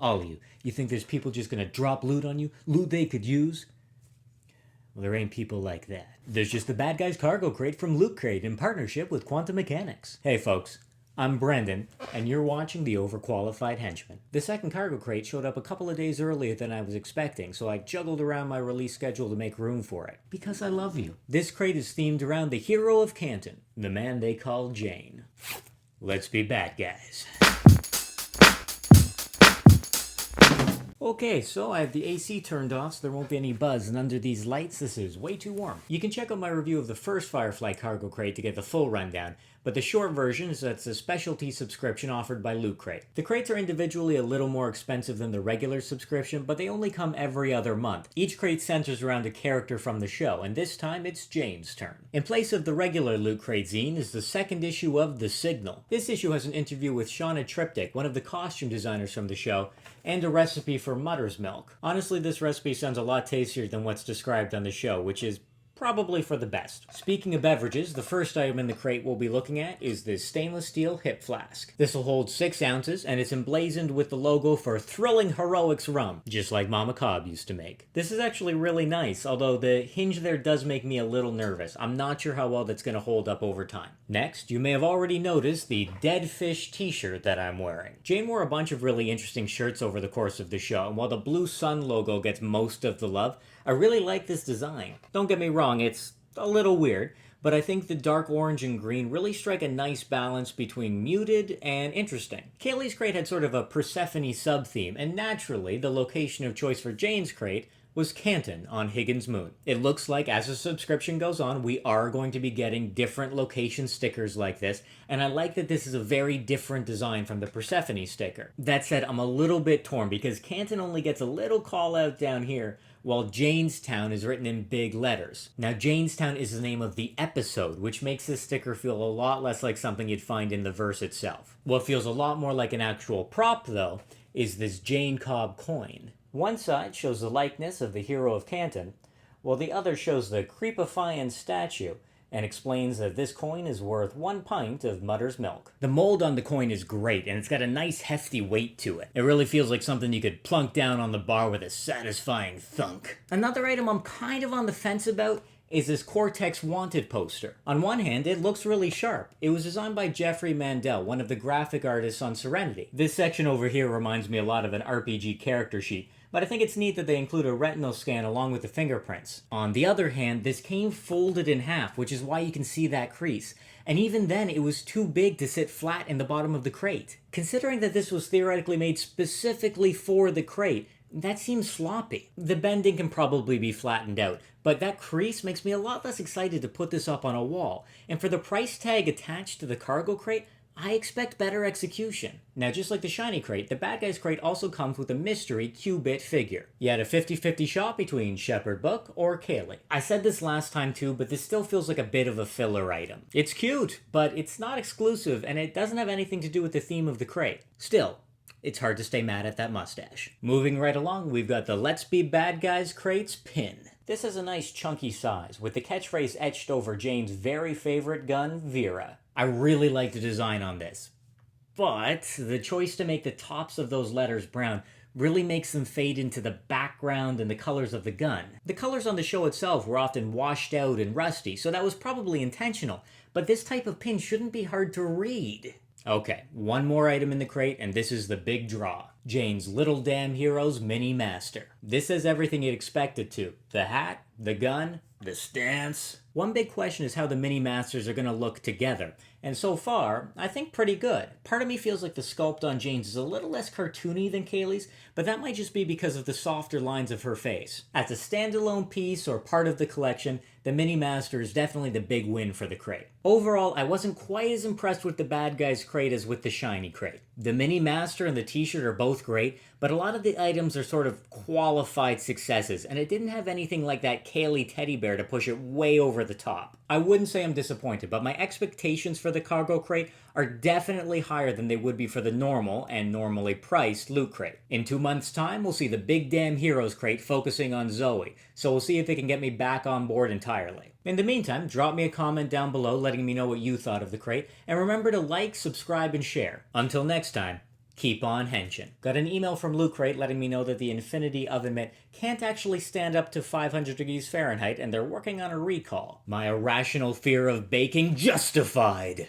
All of you. You think there's people just gonna drop loot on you? Loot they could use? Well, there ain't people like that. There's just the Bad Guys Cargo Crate from Loot Crate in partnership with Quantum Mechanics. Hey folks, I'm Brendan, and you're watching the Overqualified Henchman. The second cargo crate showed up a couple of days earlier than I was expecting, so I juggled around my release schedule to make room for it. Because I love you. This crate is themed around the hero of Canton, the man they call Jayne. Let's be bad guys. Okay, so I have the AC turned off so there won't be any buzz, and under these lights this is way too warm. You can check out my review of the first Firefly Cargo Crate to get the full rundown, but the short version is that's a specialty subscription offered by Loot Crate. The crates are individually a little more expensive than the regular subscription, but they only come every other month. Each crate centers around a character from the show, and this time it's Jayne's turn. In place of the regular Loot Crate zine is the second issue of The Signal. This issue has an interview with Shauna Triptych, one of the costume designers from the show, and a recipe for mother's milk. Honestly, this recipe sounds a lot tastier than what's described on the show, which is probably for the best. Speaking of beverages, the first item in the crate we'll be looking at is this stainless steel hip flask. This will hold 6 ounces, and it's emblazoned with the logo for Thrilling Heroics Rum, just like Mama Cobb used to make. This is actually really nice, although the hinge there does make me a little nervous. I'm not sure how well that's going to hold up over time. Next, you may have already noticed the Dead Fish t-shirt that I'm wearing. Jayne wore a bunch of really interesting shirts over the course of the show, and while the Blue Sun logo gets most of the love, I really like this design. Don't get me wrong, it's a little weird, but I think the dark orange and green really strike a nice balance between muted and interesting. Kaylee's crate had sort of a Persephone sub-theme, and naturally, the location of choice for Jayne's crate was Canton on Higgins Moon. It looks like as the subscription goes on, we are going to be getting different location stickers like this, and I like that this is a very different design from the Persephone sticker. That said, I'm a little bit torn because Canton only gets a little call out down here, while Janestown is written in big letters. Now, Janestown is the name of the episode, which makes this sticker feel a lot less like something you'd find in the verse itself. What feels a lot more like an actual prop, though, is this Jayne Cobb coin. One side shows the likeness of the hero of Canton, while the other shows the creepifying statue, and explains that this coin is worth 1 pint of mother's milk. The mold on the coin is great, and it's got a nice hefty weight to it. It really feels like something you could plunk down on the bar with a satisfying thunk. Another item I'm kind of on the fence about is this Cortex Wanted poster. On one hand, it looks really sharp. It was designed by Jeffrey Mandel, one of the graphic artists on Serenity. This section over here reminds me a lot of an RPG character sheet, but I think it's neat that they include a retinal scan along with the fingerprints. On the other hand, this came folded in half, which is why you can see that crease. And even then, it was too big to sit flat in the bottom of the crate. Considering that this was theoretically made specifically for the crate, that seems sloppy. The bending can probably be flattened out, but that crease makes me a lot less excited to put this up on a wall. And for the price tag attached to the cargo crate, I expect better execution. Now, just like the shiny crate, the Bad Guys crate also comes with a mystery Q-bit figure. You had a 50-50 shot between Shepherd Book or Kaylee. I said this last time too, but this still feels like a bit of a filler item. It's cute, but it's not exclusive, and it doesn't have anything to do with the theme of the crate. Still, it's hard to stay mad at that mustache. Moving right along, we've got the Let's Be Bad Guys crate's pin. This has a nice chunky size, with the catchphrase etched over Jayne's very favorite gun, Vera. I really like the design on this, but the choice to make the tops of those letters brown really makes them fade into the background and the colors of the gun. The colors on the show itself were often washed out and rusty, so that was probably intentional, but this type of pin shouldn't be hard to read. Okay, one more item in the crate, and this is the big draw. Jayne's Little Damn Heroes Mini Master. This has everything you'd expect it to. The hat, the gun, the stance. One big question is how the Mini Masters are going to look together, and so far, I think pretty good. Part of me feels like the sculpt on Jayne's is a little less cartoony than Kaylee's, but that might just be because of the softer lines of her face. As a standalone piece or part of the collection, the Mini Master is definitely the big win for the crate. Overall, I wasn't quite as impressed with the Bad Guys crate as with the shiny crate. The Mini Master and the t-shirt are both great, but a lot of the items are sort of qualified successes, and it didn't have anything like that Kaylee teddy bear to push it way over the top. I wouldn't say I'm disappointed, but my expectations for the cargo crate are definitely higher than they would be for the normal and normally priced Loot Crate. In 2 months' time, we'll see the Big Damn Heroes crate focusing on Zoe, so we'll see if it can get me back on board entirely. In the meantime, drop me a comment down below letting me know what you thought of the crate, and remember to like, subscribe, and share. Until next time, Keep on henching. Got an email from Loot Crate letting me know that the Infinity Oven Mitt can't actually stand up to 500 degrees Fahrenheit and they're working on a recall. My irrational fear of baking justified!